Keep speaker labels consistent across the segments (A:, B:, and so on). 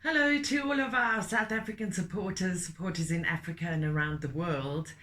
A: Hello to all of our South African supporters in Africa and around the world.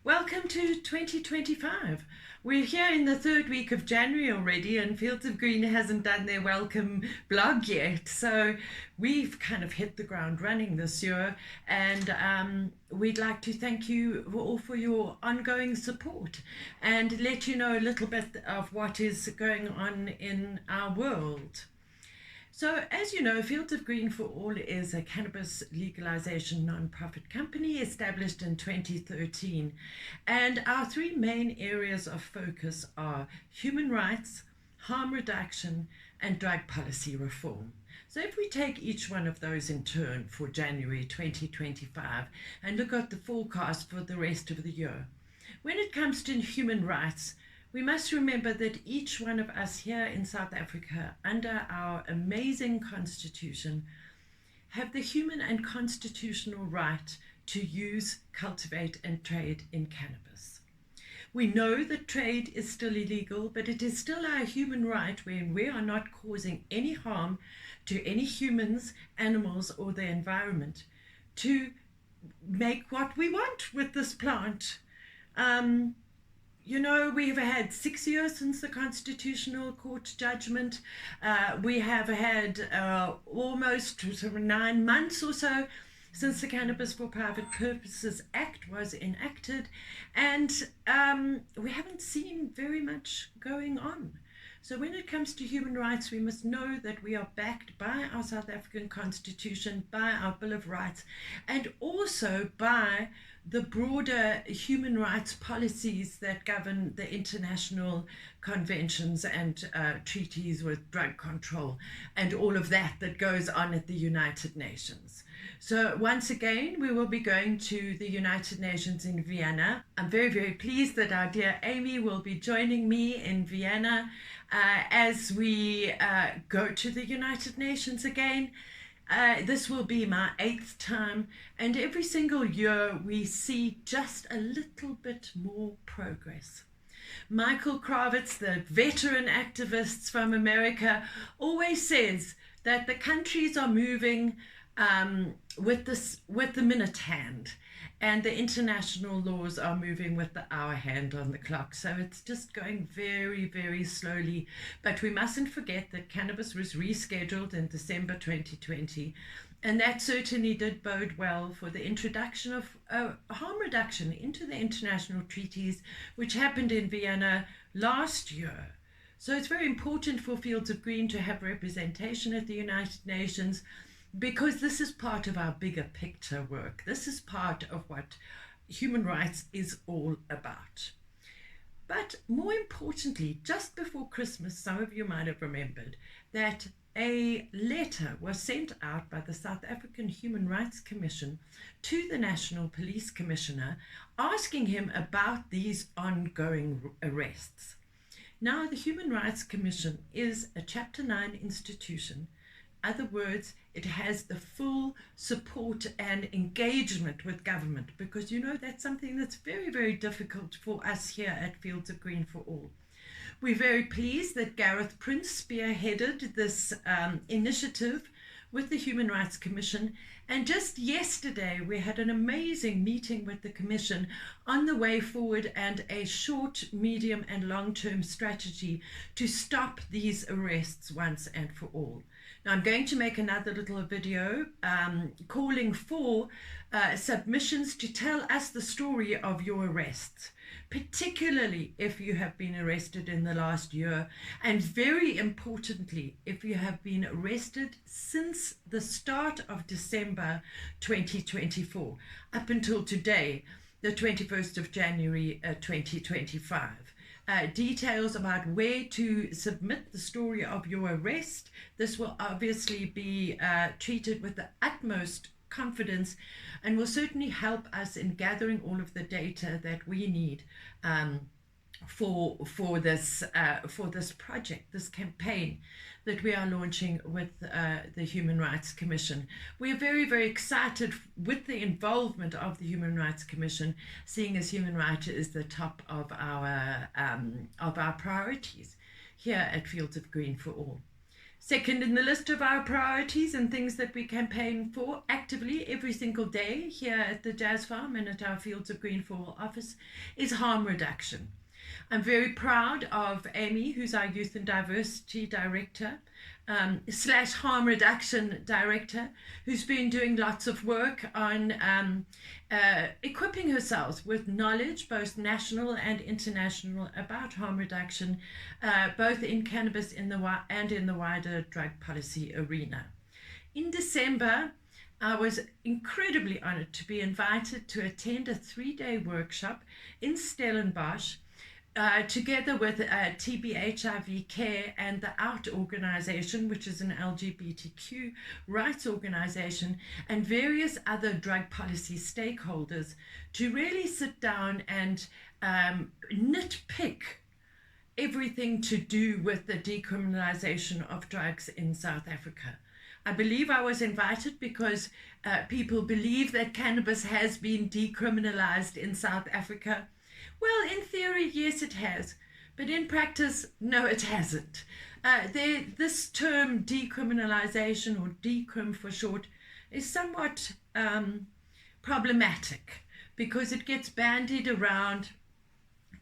A: Welcome to 2025. We're here in the third week of January already, and Fields of Green hasn't done their welcome blog yet. So we've kind of hit the ground running this year, and we'd like to thank you all for your ongoing support and let you know a little bit of what is going on in our world. So, as you know, Fields of Green for All is a cannabis legalization non-profit company established in 2013. And our three main areas of focus are human rights, harm reduction, and drug policy reform. So, if we take each one of those in turn for January 2025 and look at the forecast for the rest of the year, when it comes to human rights, we must remember that each one of us here in South Africa, under our amazing constitution, have the human and constitutional right to use, cultivate, and trade in cannabis. We know that trade is still illegal, but it is still our human right when we are not causing any harm to any humans, animals, or the environment to make what we want with this plant. We've had 6 years since the Constitutional Court judgment. We have had almost sort of 9 months or so since the Cannabis for Private Purposes Act was enacted, and we haven't seen very much going on. So when it comes to human rights, we must know that we are backed by our South African Constitution, by our Bill of Rights, and also by the broader human rights policies that govern the international conventions and treaties with drug control and all of that that goes on at the United Nations. So once again, we will be going to the United Nations in Vienna. I'm very, very pleased that our dear Amy will be joining me in Vienna as we go to the United Nations again. This will be my 8th time, and every single year we see just a little bit more progress. Michael Kravitz, the veteran activist from America, always says that the countries are moving with the minute hand, and the international laws are moving with the hour hand on the clock. So it's just going very, very slowly. But we mustn't forget that cannabis was rescheduled in December 2020. And that certainly did bode well for the introduction of harm reduction into the international treaties, which happened in Vienna last year. So it's very important for Fields of Green to have representation at the United Nations, because this is part of our bigger picture work. This is part of what human rights is all about. But more importantly, just before Christmas, some of you might have remembered that a letter was sent out by the South African Human Rights Commission to the National Police Commissioner asking him about these ongoing arrests. Now, the Human Rights Commission is a Chapter 9 institution. In other words, it has the full support and engagement with government, because that's something that's very, very difficult for us here at Fields of Green for All. We're very pleased that Gareth Prince spearheaded this initiative with the Human Rights Commission. And just yesterday, we had an amazing meeting with the Commission on the way forward and a short, medium, and long-term strategy to stop these arrests once and for all. Now, I'm going to make another little video calling for submissions to tell us the story of your arrests, particularly if you have been arrested in the last year, and very importantly, if you have been arrested since the start of December 2024 up until today, the 21st of January 2025. Details about where to submit the story of your arrest. This will obviously be treated with the utmost confidence and will certainly help us in gathering all of the data that we need for this project, this campaign that we are launching with the Human Rights Commission. We are very, very excited with the involvement of the Human Rights Commission, seeing as human rights is the top of our priorities here at Fields of Green for All. Second in the list of our priorities and things that we campaign for actively every single day here at the Jazz Farm and at our Fields of Green for All office is harm reduction. I'm very proud of Amy, who's our Youth and Diversity Director, slash harm reduction director, who's been doing lots of work on equipping herself with knowledge, both national and international, about harm reduction, both in cannabis and in the wider drug policy arena. In December, I was incredibly honored to be invited to attend a 3-day workshop in Stellenbosch together with TB HIV Care and the OUT organization, which is an LGBTQ rights organization, and various other drug policy stakeholders to really sit down and nitpick everything to do with the decriminalization of drugs in South Africa. I believe I was invited because people believe that cannabis has been decriminalized in South Africa. Well, in theory, yes, it has. But in practice, no, it hasn't. This term decriminalization, or decrim for short, is somewhat problematic because it gets bandied around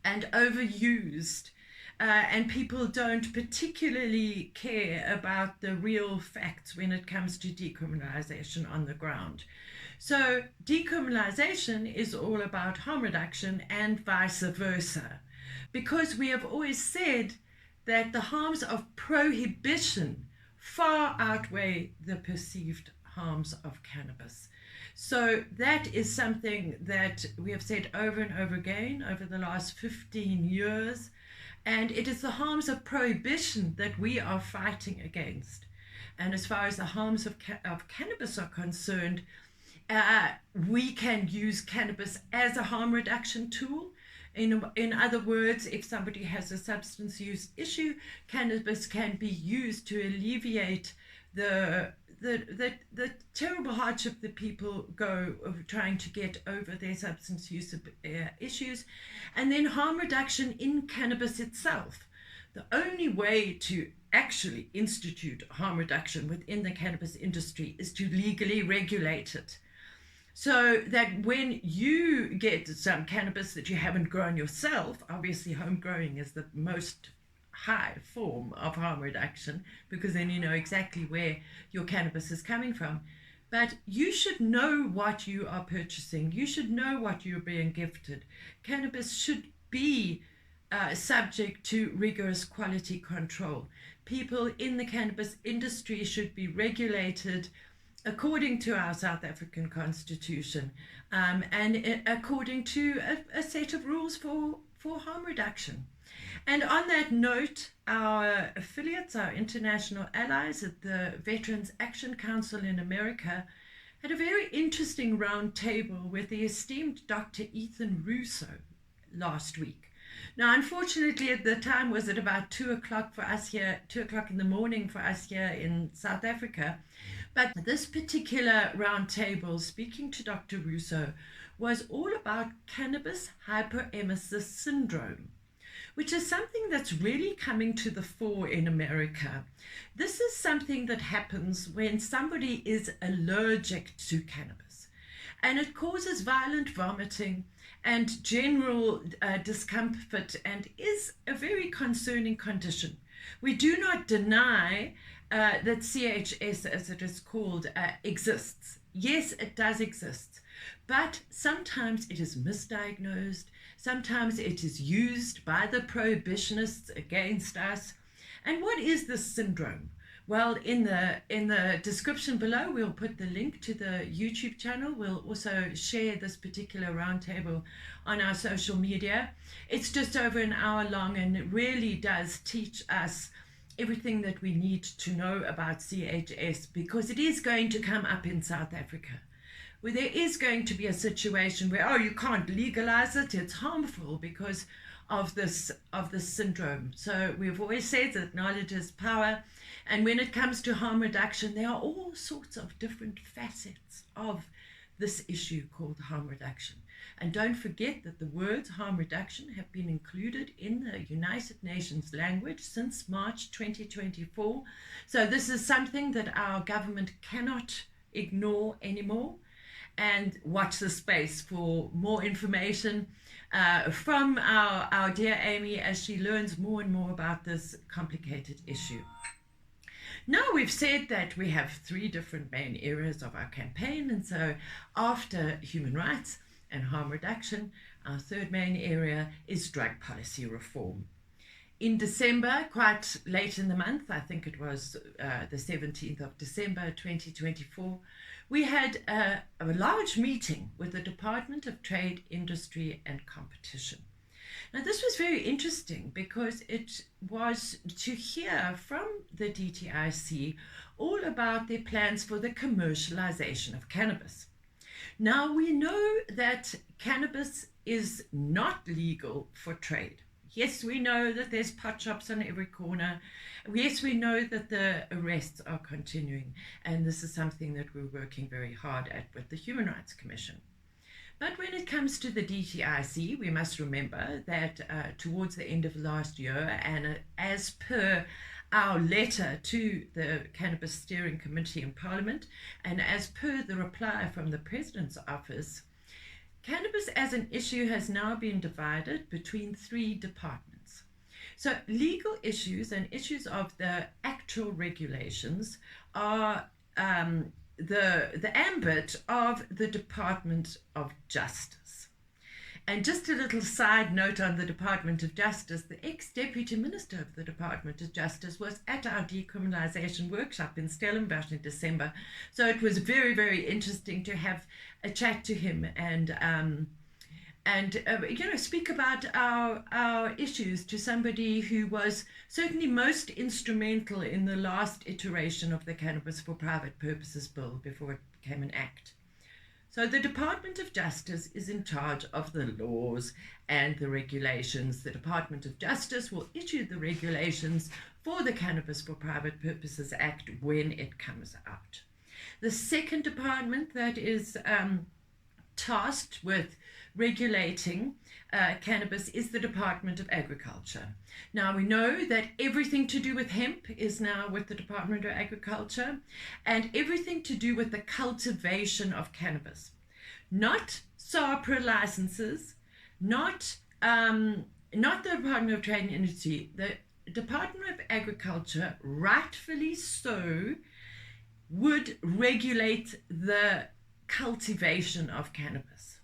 A: and overused. And people don't particularly care about the real facts when it comes to decriminalization on the ground. So decriminalization is all about harm reduction and vice versa, because we have always said that the harms of prohibition far outweigh the perceived harms of cannabis. So that is something that we have said over and over again over the last 15 years. And it is the harms of prohibition that we are fighting against. And as far as the harms of cannabis are concerned, we can use cannabis as a harm reduction tool. In other words, if somebody has a substance use issue, cannabis can be used to alleviate the terrible hardship that people go of trying to get over their substance use issues. And then harm reduction in cannabis itself. The only way to actually institute harm reduction within the cannabis industry is to legally regulate it. So that when you get some cannabis that you haven't grown yourself, obviously home growing is the most high form of harm reduction, because then you know exactly where your cannabis is coming from. But you should know what you are purchasing. You should know what you're being gifted. Cannabis should be subject to rigorous quality control. People in the cannabis industry should be regulated according to our South African Constitution, and according to a set of rules for harm reduction. And on that note, our affiliates, our international allies at the Veterans Action Council in America, had a very interesting round table with the esteemed Dr. Ethan Russo last week. Now, unfortunately, at the time was at about 2 o'clock for us here, 2 o'clock in the morning for us here in South Africa. But this particular round table, speaking to Dr. Russo, was all about cannabis hyperemesis syndrome, which is something that's really coming to the fore in America. This is something that happens when somebody is allergic to cannabis, and it causes violent vomiting and general discomfort, and is a very concerning condition. We do not deny that CHS, as it is called, exists. Yes, it does exist, but sometimes it is misdiagnosed. Sometimes it is used by the prohibitionists against us. And what is this syndrome? Well, in the description below, we'll put the link to the YouTube channel. We'll also share this particular roundtable on our social media. It's just over an hour long, and it really does teach us everything that we need to know about CHS, because it is going to come up in South Africa, where there is going to be a situation where, oh, you can't legalize it, it's harmful because of this syndrome. So we've always said that knowledge is power, and when it comes to harm reduction, there are all sorts of different facets of this issue called harm reduction. And don't forget that the words harm reduction have been included in the United Nations language since March 2024. So this is something that our government cannot ignore anymore. And watch the space for more information from our dear Amy as she learns more and more about this complicated issue. Now we've said that we have three different main areas of our campaign, and so after human rights and harm reduction, our third main area is drug policy reform. In December, quite late in the month, I think it was the 17th of December 2024, we had a large meeting with the Department of Trade, Industry and Competition. Now, this was very interesting because it was to hear from the DTIC all about their plans for the commercialization of cannabis. Now, we know that cannabis is not legal for trade. Yes, we know that there's pot shops on every corner. Yes, we know that the arrests are continuing, and this is something that we're working very hard at with the Human Rights Commission. But when it comes to the DTIC, we must remember that towards the end of last year, and as per our letter to the Cannabis Steering Committee in Parliament, and as per the reply from the President's office, cannabis as an issue has now been divided between three departments. So legal issues and issues of the actual regulations are the ambit of the Department of Justice. And just a little side note on the Department of Justice, the ex-Deputy Minister of the Department of Justice was at our decriminalisation workshop in Stellenbosch in December. So it was very, very interesting to have a chat to him and speak about our issues to somebody who was certainly most instrumental in the last iteration of the Cannabis for Private Purposes Bill before it became an act. So the Department of Justice is in charge of the laws and the regulations. The Department of Justice will issue the regulations for the Cannabis for Private Purposes Act when it comes out. The second department that is tasked with regulating cannabis is the Department of Agriculture. Now we know that everything to do with hemp is now with the Department of Agriculture, and everything to do with the cultivation of cannabis. Not SAPRA licenses, not the Department of Trade and Industry. The Department of Agriculture, rightfully so, would regulate the cultivation of cannabis.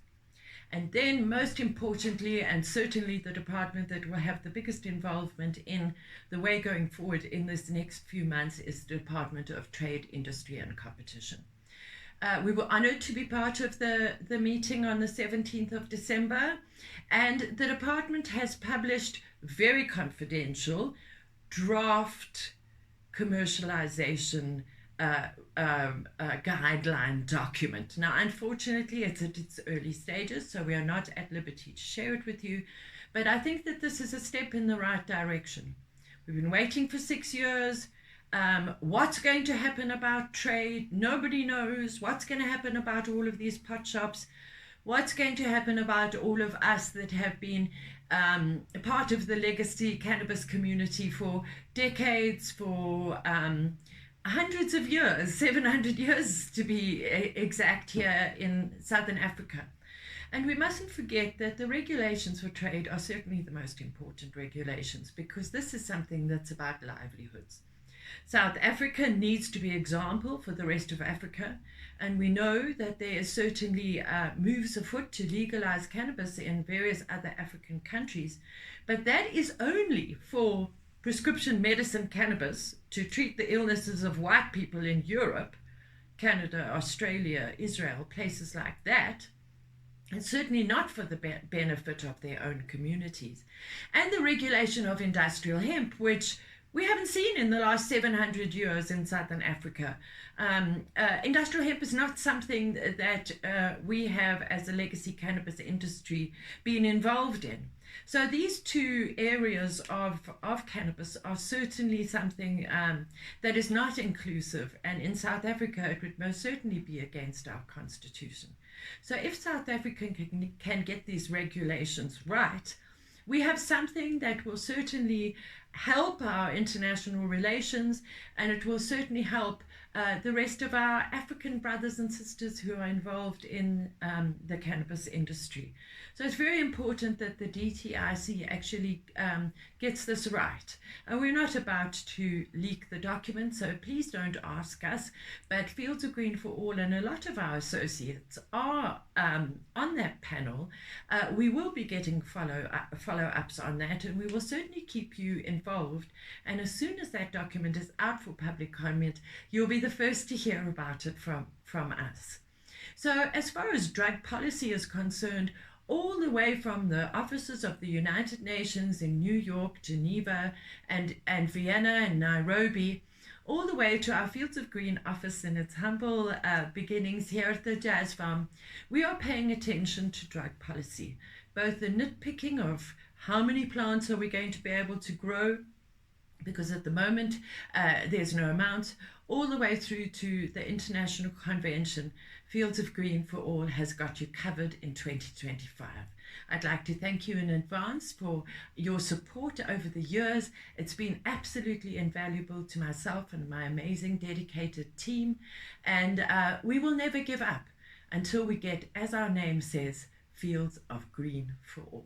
A: And then most importantly, and certainly the department that will have the biggest involvement in the way going forward in this next few months is the Department of Trade, Industry and Competition. We were honored to be part of the meeting on the 17th of December, and the department has published very confidential draft commercialization guideline document. Now, unfortunately, it's at its early stages, so we are not at liberty to share it with you, but I think that this is a step in the right direction. We've been waiting for 6 years. What's going to happen about trade? Nobody knows. What's going to happen about all of these pot shops? What's going to happen about all of us that have been part of the legacy cannabis community for decades, for hundreds of years, 700 years to be exact, here in Southern Africa. And we mustn't forget that the regulations for trade are certainly the most important regulations, because this is something that's about livelihoods. South Africa needs to be example for the rest of Africa, and we know that there is certainly moves afoot to legalize cannabis in various other African countries, but that is only for prescription medicine cannabis to treat the illnesses of white people in Europe, Canada, Australia, Israel, places like that, and certainly not for the benefit of their own communities. And the regulation of industrial hemp, which we haven't seen in the last 700 years in Southern Africa. Industrial hemp is not something that we have as a legacy cannabis industry been involved in. So these two areas of cannabis are certainly something that is not inclusive, and in South Africa it would most certainly be against our constitution. So if South Africa can get these regulations right, we have something that will certainly help our international relations, and it will certainly help the rest of our African brothers and sisters who are involved in the cannabis industry. So it's very important that the DTIC actually gets this right. And we're not about to leak the document, so please don't ask us. But Fields of Green for All and a lot of our associates are on that panel. We will be getting follow-ups on that, and we will certainly keep you involved. And as soon as that document is out for public comment, you'll be the first to hear about it from us. So as far as drug policy is concerned, all the way from the offices of the United Nations in New York, Geneva, and Vienna and Nairobi, all the way to our Fields of Green office in its humble beginnings here at the Jazz Farm, we are paying attention to drug policy, both the nitpicking of how many plants are we going to be able to grow, because at the moment there's no amount, all the way through to the international convention. Fields of Green for All has got you covered in 2025. I'd like to thank you in advance for your support over the years. It's been absolutely invaluable to myself and my amazing dedicated team, and we will never give up until we get, as our name says, Fields of Green for All.